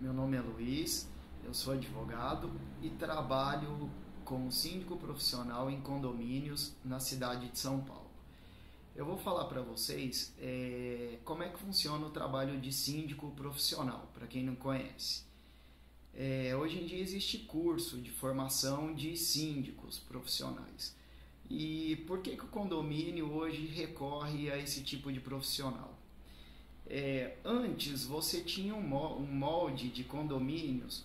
Meu nome é Luiz, eu sou advogado e trabalho como síndico profissional em condomínios na cidade de São Paulo. Eu vou falar para vocês como é que funciona o trabalho de síndico profissional, para quem não conhece. Hoje em dia existe curso de formação de síndicos profissionais. E por que o condomínio hoje recorre a esse tipo de profissional? Antes você tinha um molde de condomínios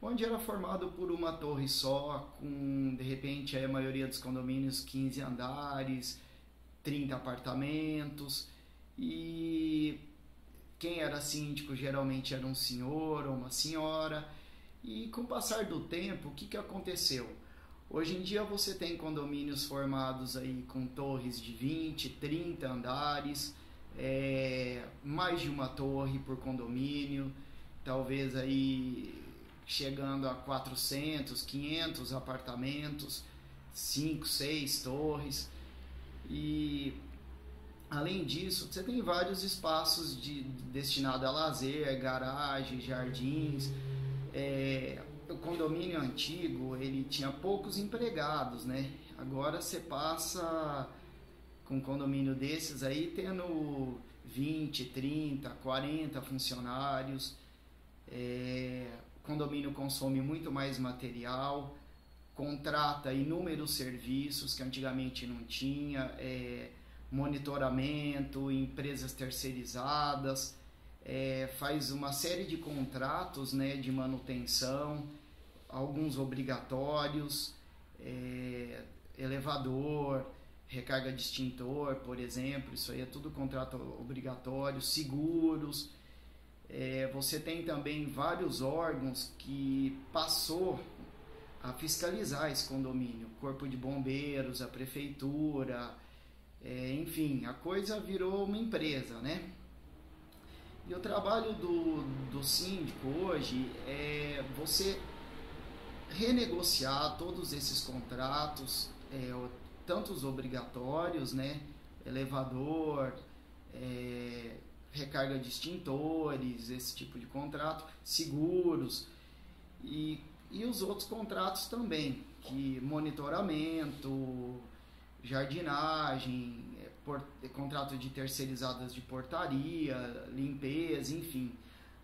onde era formado por uma torre só, com de repente a maioria dos condomínios 15 andares, 30 apartamentos, e quem era síndico geralmente era um senhor ou uma senhora. E com o passar do tempo, o que aconteceu? Hoje em dia você tem condomínios formados aí com torres de 20, 30 andares, mais de uma torre por condomínio, talvez aí chegando a 400, 500 apartamentos, 5, 6 torres. E além disso, você tem vários espaços destinados a lazer, garagens, jardins. O condomínio antigo, ele tinha poucos empregados, né? Agora você passa com um condomínio desses aí tendo 20, 30, 40 funcionários. O condomínio consome muito mais material, contrata inúmeros serviços que antigamente não tinha, monitoramento, empresas terceirizadas, faz uma série de contratos, né, de manutenção, alguns obrigatórios, elevador, recarga de extintor, por exemplo, isso aí é tudo contrato obrigatório, seguros. Você tem também vários órgãos que passou a fiscalizar esse condomínio, Corpo de Bombeiros, a Prefeitura, enfim, a coisa virou uma empresa, né? E o trabalho do síndico hoje é você renegociar todos esses contratos, tanto os obrigatórios, né, elevador, recarga de extintores, esse tipo de contrato, seguros e os outros contratos também, que monitoramento, jardinagem, contrato de terceirizadas de portaria, limpeza, enfim,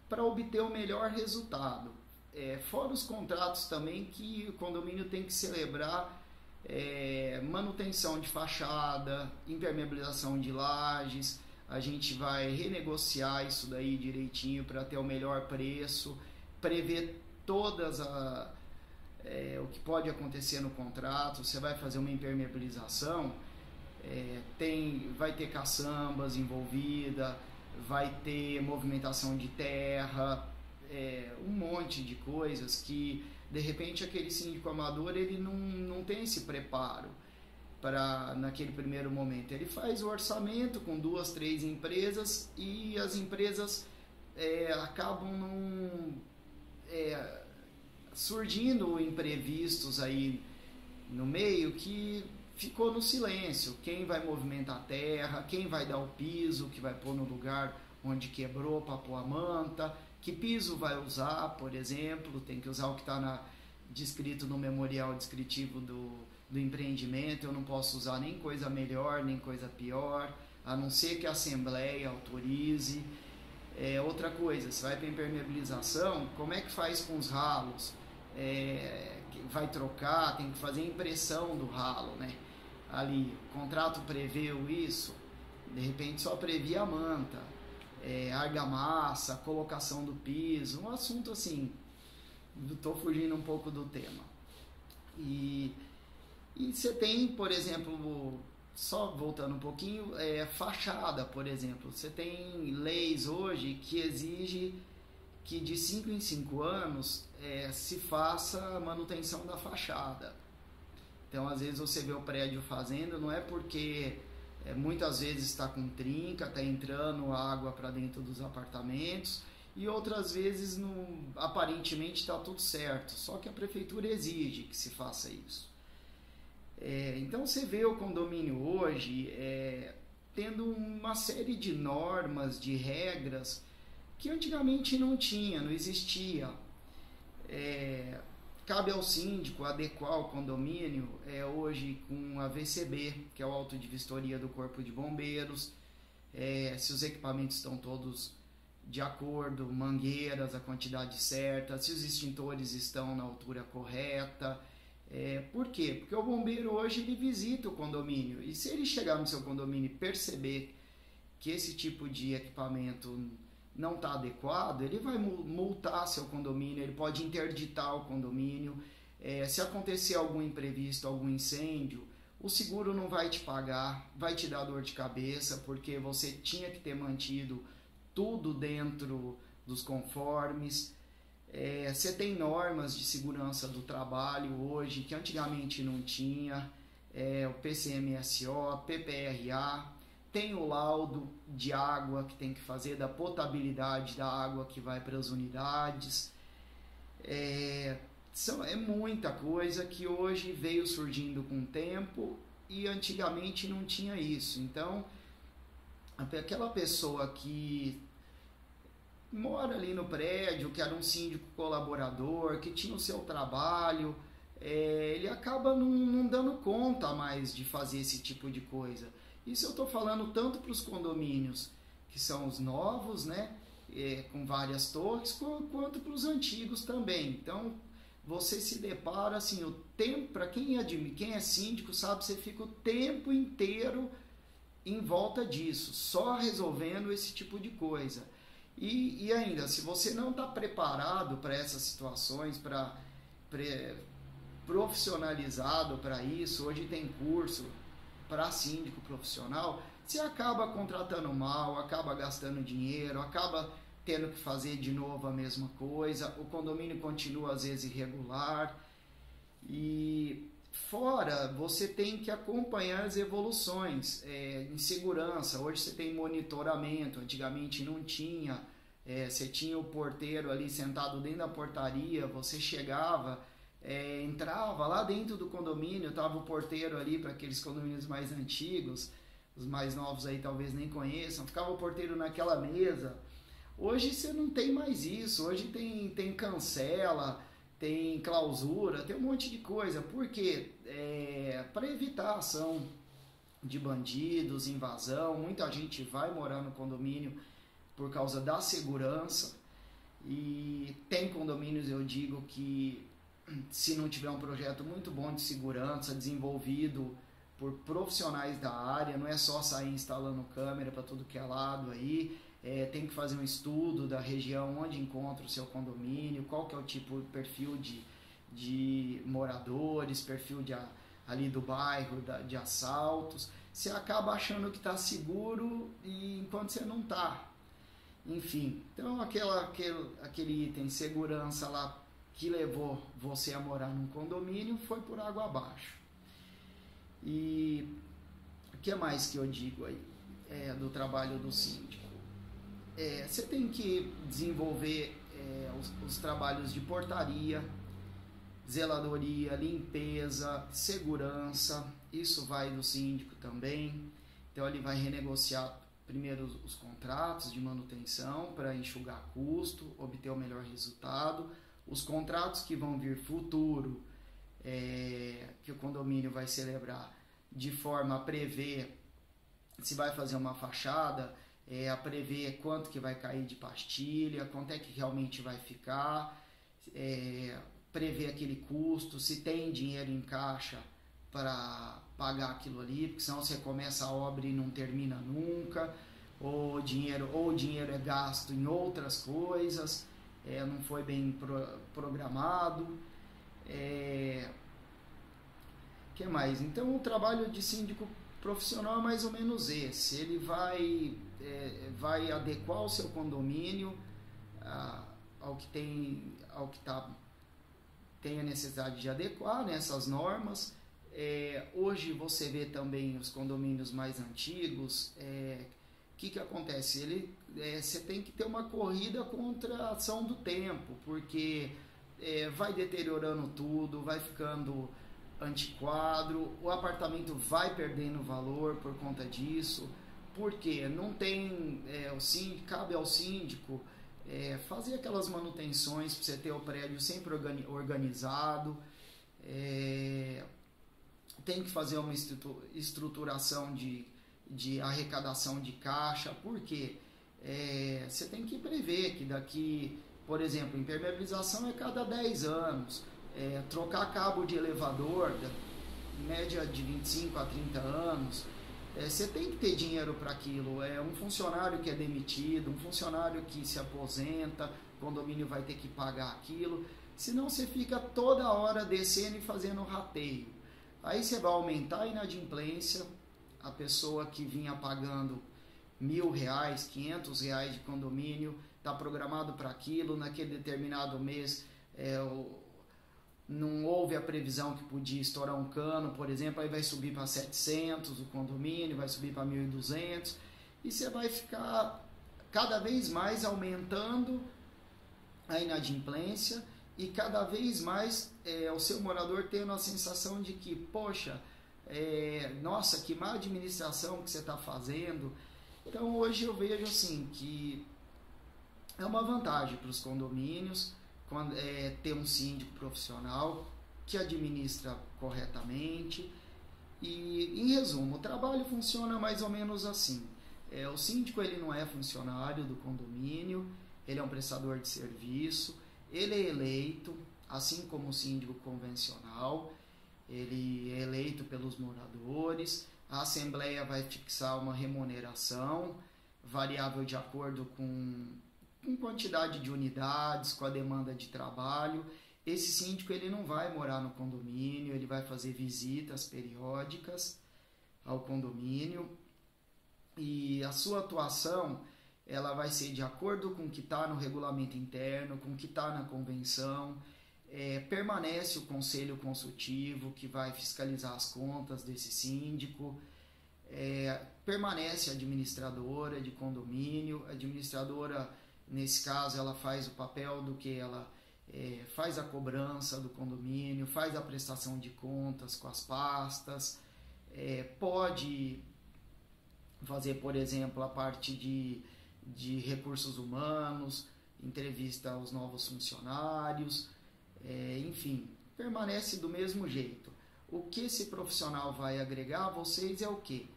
para obter o melhor resultado. Fora os contratos também que o condomínio tem que celebrar, manutenção de fachada, impermeabilização de lajes. A gente vai renegociar isso daí direitinho para ter o melhor preço, prever todas o que pode acontecer no contrato. Você vai fazer uma impermeabilização, vai ter caçambas envolvida, vai ter movimentação de terra, um monte de coisas que de repente aquele síndico amador ele não tem esse preparo para naquele primeiro momento. Ele faz o orçamento com 2, 3 empresas e as empresas acabam surgindo imprevistos aí no meio que ficou no silêncio. Quem vai movimentar a terra, quem vai dar o piso, que vai pôr no lugar onde quebrou para pôr a manta, que piso vai usar, por exemplo, tem que usar o que está descrito no memorial descritivo do empreendimento. Eu não posso usar nem coisa melhor, nem coisa pior, a não ser que a Assembleia autorize. Outra coisa, você vai para impermeabilização, como é que faz com os ralos? Vai trocar, tem que fazer impressão do ralo, né? Ali, o contrato preveu isso, de repente só previa a manta, argamassa, colocação do piso, um assunto assim, estou fugindo um pouco do tema. E você tem, por exemplo, só voltando um pouquinho, fachada, por exemplo. Você tem leis hoje que exigem que de 5 em 5 anos se faça a manutenção da fachada. Então, às vezes você vê o prédio fazendo, não é porque muitas vezes está com trinca, está entrando água para dentro dos apartamentos, e outras vezes aparentemente está tudo certo, só que a prefeitura exige que se faça isso. Então você vê o condomínio hoje tendo uma série de normas, de regras que antigamente não tinha, não existia. Cabe ao síndico adequar o condomínio hoje com a VCB, que é o auto de vistoria do Corpo de Bombeiros, se os equipamentos estão todos de acordo, mangueiras, a quantidade certa, se os extintores estão na altura correta. Por quê? Porque o bombeiro hoje ele visita o condomínio, e se ele chegar no seu condomínio e perceber que esse tipo de equipamento não está adequado, ele vai multar seu condomínio, ele pode interditar o condomínio. Se acontecer algum imprevisto, algum incêndio, o seguro não vai te pagar, vai te dar dor de cabeça, porque você tinha que ter mantido tudo dentro dos conformes. Você tem normas de segurança do trabalho hoje que antigamente não tinha, o PCMSO, PPRA, tem o laudo de água que tem que fazer, da potabilidade da água que vai para as unidades. É muita coisa que hoje veio surgindo com o tempo e antigamente não tinha isso. Então, aquela pessoa que mora ali no prédio, que era um síndico colaborador, que tinha o seu trabalho, ele acaba não dando conta mais de fazer esse tipo de coisa. Isso eu estou falando tanto para os condomínios que são os novos, né, com várias torres, quanto para os antigos também. Então, você se depara, assim, o tempo, para quem é síndico, sabe, você fica o tempo inteiro em volta disso, só resolvendo esse tipo de coisa. E ainda, se você não está preparado para essas situações, profissionalizado para isso, hoje tem curso para síndico profissional, você acaba contratando mal, acaba gastando dinheiro, acaba tendo que fazer de novo a mesma coisa, o condomínio continua às vezes irregular, e fora você tem que acompanhar as evoluções em segurança. Hoje você tem monitoramento, antigamente não tinha. Você tinha o porteiro ali sentado dentro da portaria, você chegava, entrava lá dentro do condomínio, estava o porteiro ali para aqueles condomínios mais antigos, os mais novos aí talvez nem conheçam, ficava o porteiro naquela mesa. Hoje você não tem mais isso, hoje tem cancela, tem clausura, tem um monte de coisa. Por quê? Para evitar a ação de bandidos, invasão. Muita gente vai morar no condomínio por causa da segurança, e tem condomínios, eu digo, que se não tiver um projeto muito bom de segurança, desenvolvido por profissionais da área, não é só sair instalando câmera para tudo que é lado aí, tem que fazer um estudo da região onde encontra o seu condomínio, qual que é o tipo, perfil de moradores, perfil ali do bairro, de assaltos. Você acaba achando que está seguro e enquanto você não está. Enfim, então aquele item segurança lá que levou você a morar num condomínio foi por água abaixo. E o que mais que eu digo aí do trabalho do síndico? Você tem que desenvolver os trabalhos de portaria, zeladoria, limpeza, segurança. Isso vai do síndico também. Então ele vai renegociar primeiro os contratos de manutenção para enxugar custo, obter o melhor resultado. Os contratos que vão vir futuro, que o condomínio vai celebrar, de forma a prever se vai fazer uma fachada, a prever quanto que vai cair de pastilha, quanto é que realmente vai ficar, prever aquele custo, se tem dinheiro em caixa para pagar aquilo ali, porque senão você começa a obra e não termina nunca, ou o dinheiro é gasto em outras coisas, não foi bem programado. Que mais? Então o trabalho de síndico profissional é mais ou menos esse. Ele vai adequar o seu condomínio ao que tem a necessidade de adequar, né, essas normas. Hoje você vê também os condomínios mais antigos. Que acontece? Você tem que ter uma corrida contra a ação do tempo, porque vai deteriorando tudo, vai ficando antiquado, o apartamento vai perdendo valor por conta disso, porque não tem cabe ao síndico fazer aquelas manutenções para você ter o prédio sempre organizado, tem que fazer uma estruturação de arrecadação de caixa, porque você tem que prever que daqui, por exemplo, impermeabilização é cada 10 anos, trocar cabo de elevador, média de 25 a 30 anos, você tem que ter dinheiro para aquilo. Um funcionário que é demitido, um funcionário que se aposenta, o condomínio vai ter que pagar aquilo, senão você fica toda hora descendo e fazendo rateio. Aí você vai aumentar a inadimplência, a pessoa que vinha pagando R$1.000, R$500 de condomínio, está programado para aquilo, naquele determinado mês não houve a previsão que podia estourar um cano, por exemplo, aí vai subir para 700 o condomínio, vai subir para 1.200, e você vai ficar cada vez mais aumentando a inadimplência e cada vez mais o seu morador tendo a sensação de que, poxa, nossa, que má administração que você está fazendo. Então hoje eu vejo assim que é uma vantagem para os condomínios ter um síndico profissional que administra corretamente. E em resumo, o trabalho funciona mais ou menos assim. O síndico ele não é funcionário do condomínio, ele é um prestador de serviço, ele é eleito, assim como o síndico convencional, ele é eleito pelos moradores, a Assembleia vai fixar uma remuneração variável de acordo com quantidade de unidades, com a demanda de trabalho. Esse síndico ele não vai morar no condomínio, ele vai fazer visitas periódicas ao condomínio e a sua atuação ela vai ser de acordo com o que está no regulamento interno, com o que está na convenção. Permanece o conselho consultivo que vai fiscalizar as contas desse síndico, permanece a administradora de condomínio. A administradora, nesse caso, ela faz o papel do que ela faz a cobrança do condomínio, faz a prestação de contas com as pastas, pode fazer, por exemplo, a parte de recursos humanos, entrevista aos novos funcionários, enfim, permanece do mesmo jeito. O que esse profissional vai agregar a vocês é o quê?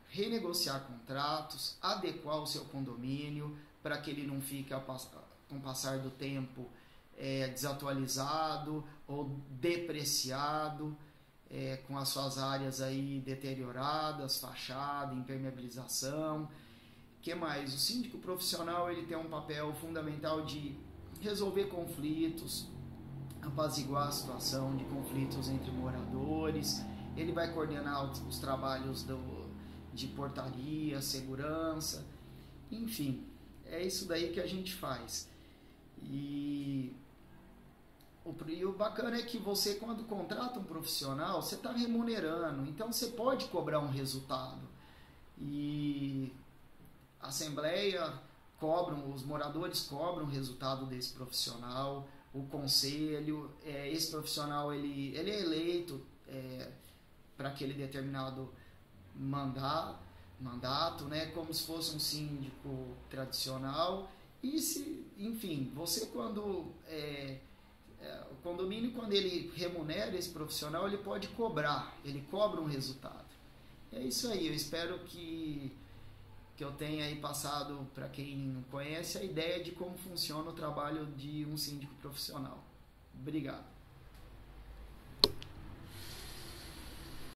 Renegociar contratos, adequar o seu condomínio para que ele não fique, com o passar do tempo, desatualizado ou depreciado, com as suas áreas aí deterioradas, fachada, impermeabilização. Que mais? O síndico profissional ele tem um papel fundamental de resolver conflitos, apaziguar a situação de conflitos entre moradores, ele vai coordenar os trabalhos de portaria, segurança, enfim, é isso daí que a gente faz. E o bacana é que você, quando contrata um profissional, você está remunerando, então você pode cobrar um resultado. E a Assembleia os moradores cobram o resultado desse profissional, o conselho, esse profissional ele é eleito para aquele determinado mandato, né, como se fosse um síndico tradicional. E enfim, você quando o condomínio, quando ele remunera esse profissional, ele pode cobra um resultado. É isso aí, eu espero que eu tenha aí passado para quem não conhece a ideia de como funciona o trabalho de um síndico profissional. Obrigado.